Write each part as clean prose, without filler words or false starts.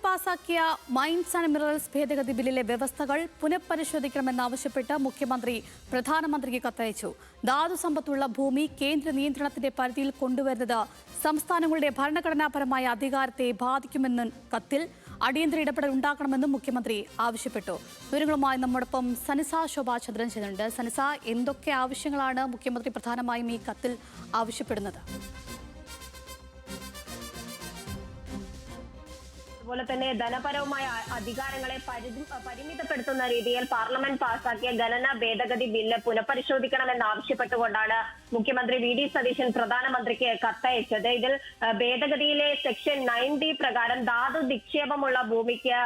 പാസാക്കിയ mines and minerals ഭേദഗതി ബില്ലിലെ വ്യവസ്ഥകൾ പുനഃപരിശോധിക്കണമെന്നാവശ്യപ്പെട്ട് മുഖ്യമന്ത്രി പ്രധാനമന്ത്രിക്ക് കത്തയച്ചു. ധാതു സമ്പത്തുള്ള ഭൂമി കേന്ദ്ര നിയന്ത്രണത്തിന്റെ പരിധിയിൽ കൊണ്ടുവരുന്നത് സംസ്ഥാനങ്ങളുടെ ഭരണഘടനാപരമായ അധികാരത്തെ ബാധിക്കുമെന്ന് കത്തിൽ അടിയന്തര ഇടപെടൽ ഉണ്ടാക്കണമെന്നും മുഖ്യമന്ത്രി ആവശ്യപ്പെട്ടു. വിവരങ്ങളുമായി നമ്മോടൊപ്പം സനിസ ശോഭാചന്ദ്രൻ ചെയ്യുന്നുണ്ട്. സനിസ, എന്തൊക്കെ ആവശ്യങ്ങളാണ് മുഖ്യമന്ത്രി പ്രധാനമായും ഈ കത്തിൽ ആവശ്യപ്പെടുന്നത്? അതുപോലെ തന്നെ ധനപരവുമായ അധികാരങ്ങളെ പരിമിതപ്പെടുത്തുന്ന രീതിയിൽ പാർലമെന്റ് പാസാക്കിയ ഖനന ഭേദഗതി ബില്ല് പുനഃപരിശോധിക്കണമെന്നാവശ്യപ്പെട്ടുകൊണ്ടാണ് മുഖ്യമന്ത്രി വി.ഡി. സതീശൻ പ്രധാനമന്ത്രിക്ക് കത്തയച്ചത്. ഇതിൽ ഭേദഗതിയിലെ സെക്ഷൻ 9D പ്രകാരം ധാതു നിക്ഷേപമുള്ള ഭൂമിക്ക്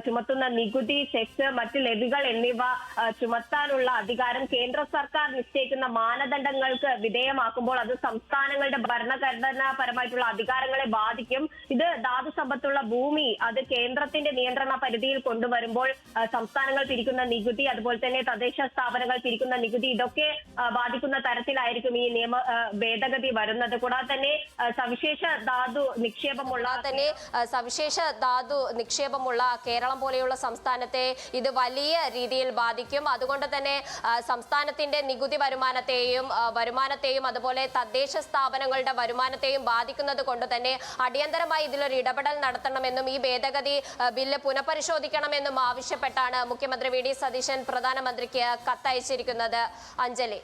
ചുമത്തുന്ന നികുതി, സെസ്, മറ്റ് ലെവികൾ എന്നിവ ചുമത്താനുള്ള അധികാരം കേന്ദ്ര സർക്കാർ നിശ്ചയിക്കുന്ന മാനദണ്ഡങ്ങൾക്ക് വിധേയമാക്കുമ്പോൾ അത് സംസ്ഥാനങ്ങളുടെ ഭരണഘടനാപരമായിട്ടുള്ള അധികാരങ്ങളെ ബാധിക്കും. ഇത് ധാതു സമ്പത്തുള്ള ഭൂമി അത് കേന്ദ്രത്തിന്റെ നിയന്ത്രണ പരിധിയിൽ കൊണ്ടുവരുമ്പോൾ സംസ്ഥാനങ്ങൾ പിരിക്കുന്ന നികുതി, അതുപോലെ തന്നെ തദ്ദേശ സ്ഥാപനങ്ങൾ പിരിക്കുന്ന നികുതി, ഇതൊക്കെ ബാധിക്കുന്ന തരത്തിലായിരിക്കും ഈ നിയമ ഭേദഗതി വരുന്നത്. കൂടാതെ തന്നെ സവിശേഷ ധാതു നിക്ഷേപമുള്ള കേരളം പോലെയുള്ള സംസ്ഥാനത്തെ ഇത് വലിയ രീതിയിൽ ബാധിക്കും. അതുകൊണ്ട് തന്നെ സംസ്ഥാനത്തിന്റെ നികുതി വരുമാനത്തെയും അതുപോലെ തദ്ദേശ സ്ഥാപനങ്ങളുടെ വരുമാനത്തെയും ബാധിക്കുന്നത് കൊണ്ട് തന്നെ അടിയന്തരമായി ഇതിലൊരു ഇടപെടൽ നടത്തണമെന്നും ഈ ഭേദഗതി ബില്ല് പുനഃപരിശോധിക്കണമെന്നും ആവശ്യപ്പെട്ടാണ് മുഖ്യമന്ത്രി വി.ഡി. സതീശൻ പ്രധാനമന്ത്രിക്ക് കത്തയച്ചിരിക്കുന്നത്. അഞ്ജലി.